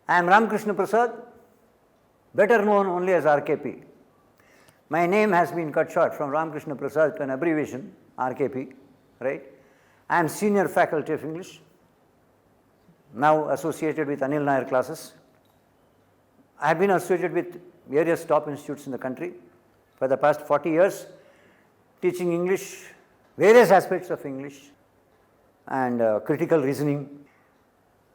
I am Ramakrishna Prasad, better known only as RKP. My name has been cut short from Ramakrishna Prasad to an abbreviation, RKP, right? I am senior faculty of English, now associated with Anil Nair classes. I have been associated with various top institutes in the country for the past 40 years, teaching English, various aspects of English, and critical reasoning,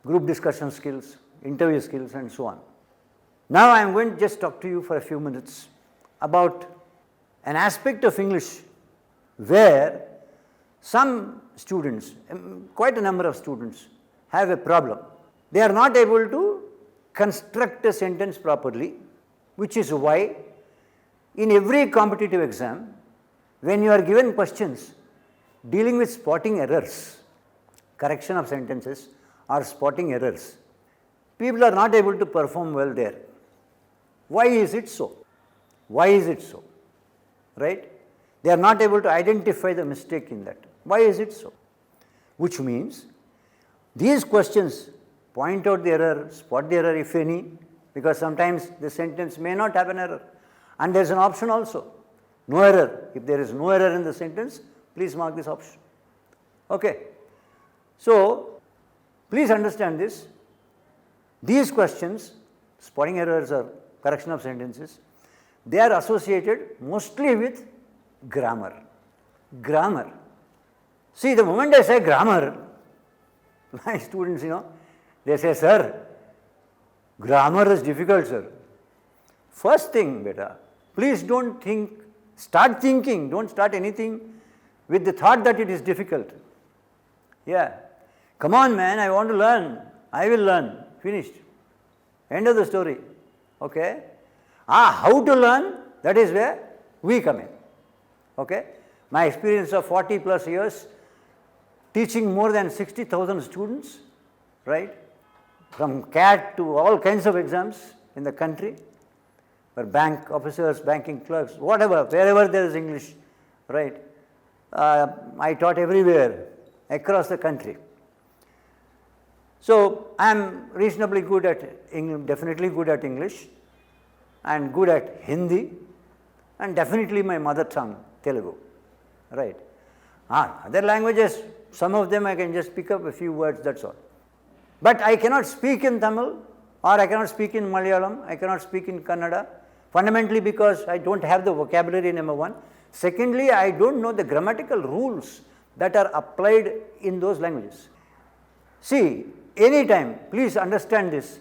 group discussion skills, interview skills, and so on. Now I am going to just talk to you for a few minutes about an aspect of English where some students, quite a number of students, have a problem. They are not able to construct a sentence properly, which is why in every competitive exam, when you are given questions dealing with spotting errors, correction of sentences or spotting errors, people are not able to perform well there. Why is it so? Why is it so? Right? They are not able to identify the mistake in that. Why is it so? Which means these questions point out the error, spot the error if any, because sometimes the sentence may not have an error. And there is an option also, no error. If there is no error in the sentence, please mark this option. Okay. So, please understand this. These questions, spotting errors or correction of sentences, they are associated mostly with grammar. Grammar. See, the moment I say grammar, my students, they say, sir, grammar is difficult, sir. First thing, beta, please don't think, start thinking, don't start anything with the thought that it is difficult. Yeah. Come on, man, I want to learn. I will learn. Finished. End of the story. Okay. How to learn, that is where we come in. Okay. My experience of 40 plus years, teaching more than 60,000 students, right, from CAT to all kinds of exams in the country, for bank officers, banking clerks, whatever, wherever there is English, right. I taught everywhere, across the country. So, I am reasonably good at English, definitely good at English, and good at Hindi, and definitely my mother tongue, Telugu, right. Other languages, some of them I can just pick up a few words, that's all. But I cannot speak in Tamil, or I cannot speak in Malayalam, I cannot speak in Kannada, fundamentally because I don't have the vocabulary, number one. Secondly, I don't know the grammatical rules that are applied in those languages. See, anytime, please understand this,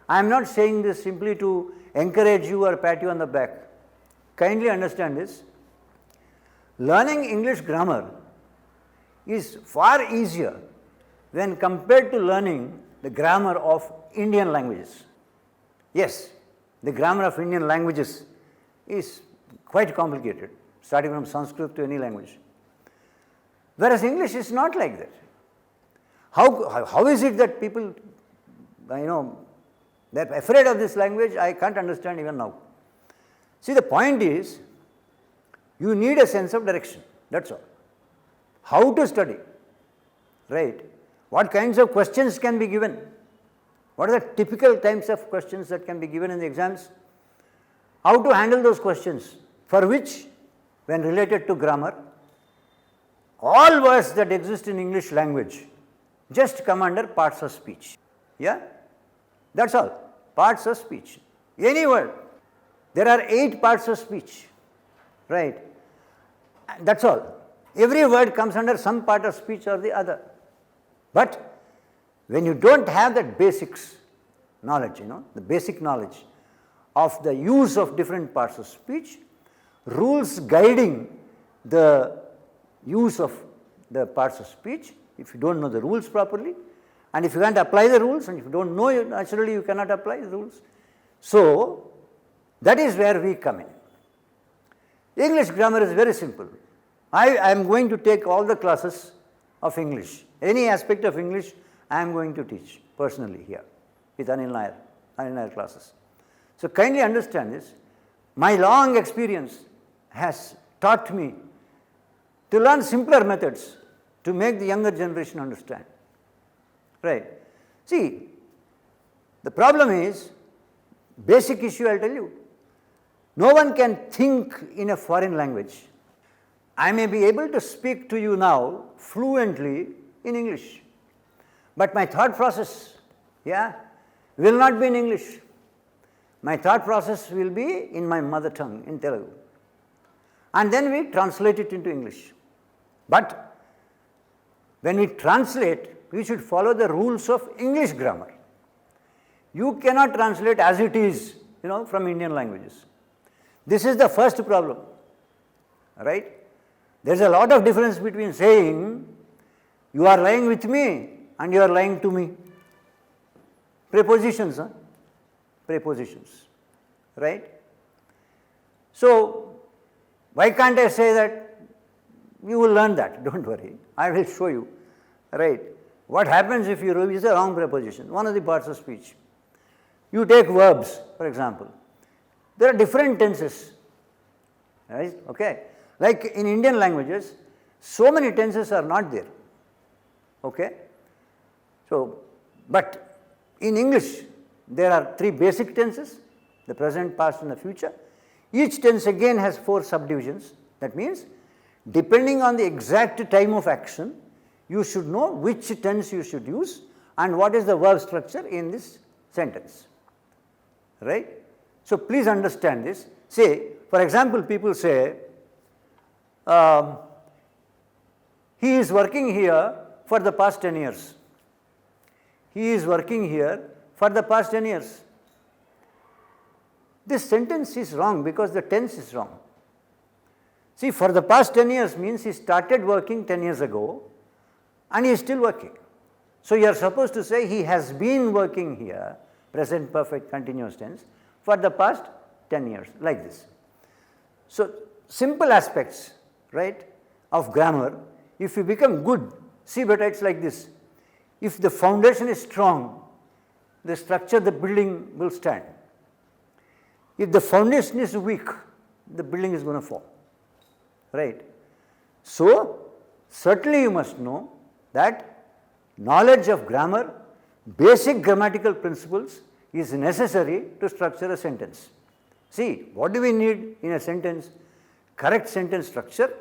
I am not saying this simply to encourage you or pat you on the back. Kindly understand this. Learning English grammar is far easier when compared to learning the grammar of Indian languages. Yes, the grammar of Indian languages is quite complicated, starting from Sanskrit to any language. Whereas English is not like that. How is it that people, they're afraid of this language? I can't understand even now. See, the point is, you need a sense of direction, that's all. How to study, right? What kinds of questions can be given? What are the typical types of questions that can be given in the exams? How to handle those questions, for which, when related to grammar, all words that exist in English language just come under parts of speech. Yeah? That's all. Parts of speech. Any word. There are 8 parts of speech. Right? That's all. Every word comes under some part of speech or the other. But when you don't have that basics knowledge, the basic knowledge of the use of different parts of speech, rules guiding the use of the parts of speech, if you don't know the rules properly, and if you can't apply the rules, and if you don't know, naturally you cannot apply the rules. So, that is where we come in. English grammar is very simple. I am going to take all the classes of English. Any aspect of English I am going to teach personally here with Anil Nair classes. So, kindly understand this. My long experience has taught me to learn simpler methods to make the younger generation understand. Right. See, The problem is, basic issue I will tell you, no one can think in a foreign language. I may be able to speak to you now fluently in English, but my thought process, will not be in English. My thought process will be in my mother tongue, in Telugu. And then we translate it into English. But when we translate, we should follow the rules of English grammar. You cannot translate as it is, from Indian languages. This is the first problem, right? There is a lot of difference between saying, you are lying with me and you are lying to me. Prepositions, prepositions, right? So, why can't I say that? You will learn that, don't worry. I will show you, right? What happens if you use a wrong preposition? One of the parts of speech. You take verbs, for example. There are different tenses, right? Okay. Like in Indian languages, so many tenses are not there, okay. So, but in English, there are 3 basic tenses, the present, past and the future. Each tense again has 4 subdivisions. That means, depending on the exact time of action, you should know which tense you should use and what is the verb structure in this sentence, right. So, please understand this. Say, for example, people say, he is working here for the past 10 years. He is working here for the past 10 years. This sentence is wrong because the tense is wrong. See, for the past 10 years means he started working 10 years ago and he is still working. So, you are supposed to say he has been working here, present perfect continuous tense, for the past 10 years, like this. So, simple aspects, right, of grammar, if you become good, see better, it is like this. If the foundation is strong, the structure, the building will stand. If the foundation is weak, the building is going to fall, right. So, certainly you must know that knowledge of grammar, basic grammatical principles is necessary to structure a sentence. See, what do we need in a sentence? Correct sentence structure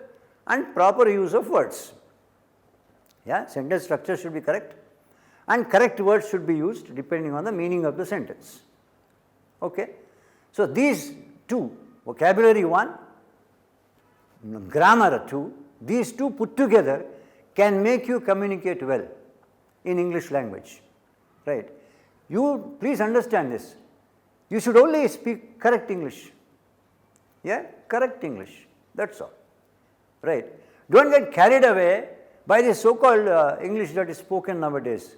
and proper use of words. Sentence structure should be correct and correct words should be used depending on the meaning of the sentence. Okay. So, these 2, vocabulary 1, grammar 2, these 2 put together can make you communicate well in English language, right. You please understand this. You should only speak correct English. Correct English. That's all. Right. Don't get carried away by the so-called English that is spoken nowadays.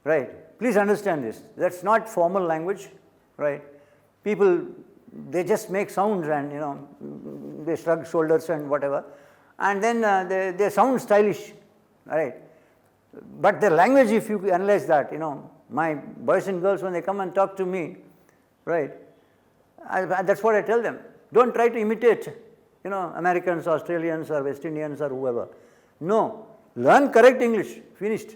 Right. Please understand this. That's not formal language. Right. People, they just make sounds and they shrug shoulders and whatever, and then they sound stylish. Right. But the language, if you analyze that, my boys and girls, when they come and talk to me, right, that's what I tell them. Don't try to imitate, Americans, Australians or West Indians or whoever. No, learn correct English, finished,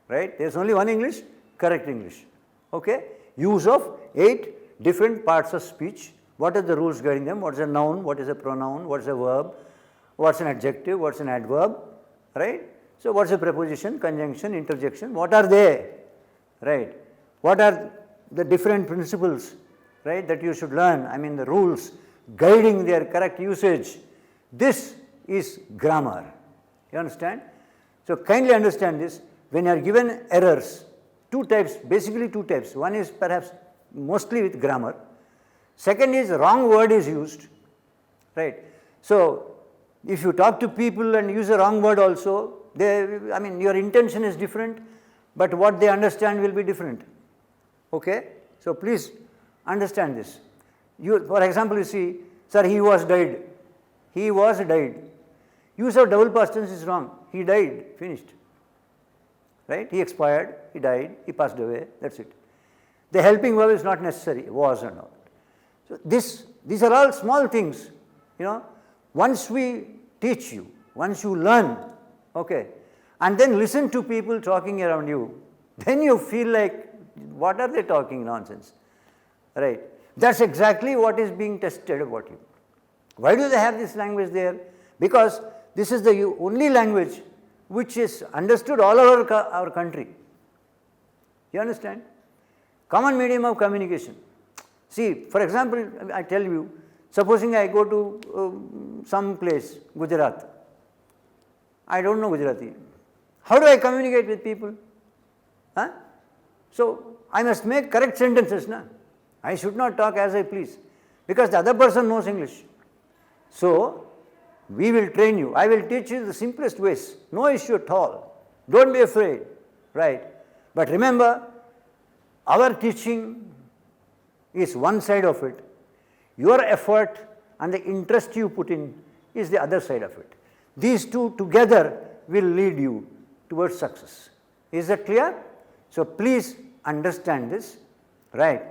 right. There is only one English, correct English, okay. Use of 8 different parts of speech. What are the rules guiding them? What is a noun? What is a pronoun? What is a verb? What is an adjective? What is an adverb, right. So, what is a preposition, conjunction, interjection? What are they, right? What are the different principles, right, that you should learn? I mean, the rules guiding their correct usage. This is grammar. You understand? So, kindly understand this. When you are given errors, 2 types, basically 2 types. One is perhaps mostly with grammar. Second is wrong word is used, right. So, if you talk to people and use a wrong word also, your intention is different, but what they understand will be different. Okay? So, please understand this. For example, you see, sir, he was died. He was died. Use of double past tense is wrong. He died, finished. Right? He expired, he died, he passed away, that's it. The helping verb is not necessary, was and all. So, these are all small things, Once we teach you, once you learn, okay, and then listen to people talking around you, then you feel like What are they talking nonsense? Right. That's exactly what is being tested about you. Why do they have this language there? Because this is the only language which is understood all over our country. You understand? Common medium of communication. See, for example, I tell you, supposing I go to some place, Gujarat. I don't know Gujarati. How do I communicate with people? Huh? So, I must make correct sentences. Na? I should not talk as I please, because the other person knows English. So, we will train you. I will teach you the simplest ways. No issue at all. Don't be afraid. Right? But remember, our teaching is one side of it. Your effort and the interest you put in is the other side of it. These two together will lead you towards success. Is that clear? So, please understand this. Right?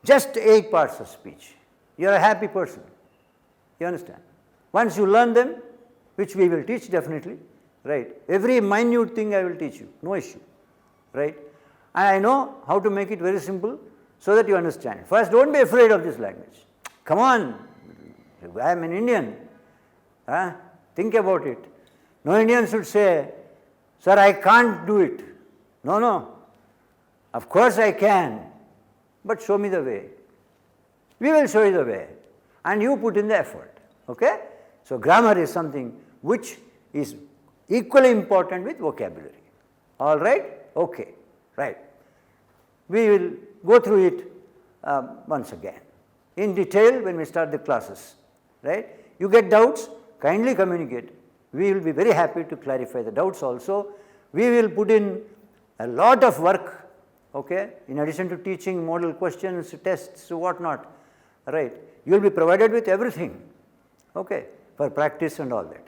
Just 8 parts of speech. You are a happy person. You understand? Once you learn them, which we will teach definitely, right? Every minute thing I will teach you, no issue, right? And I know how to make it very simple so that you understand. First, don't be afraid of this language. Come on, I am an Indian. Think about it. No Indian should say, sir, I can't do it. No, no. Of course I can, but show me the way. We will show you the way, and you put in the effort. Okay? So, grammar is something which is equally important with vocabulary. All right? Okay. Right. We will go through it once again in detail when we start the classes. Right? You get doubts, kindly communicate. We will be very happy to clarify the doubts also. We will put in a lot of work, okay, in addition to teaching, model questions, tests, what not. Right? You will be provided with everything. Okay, for practice and all that.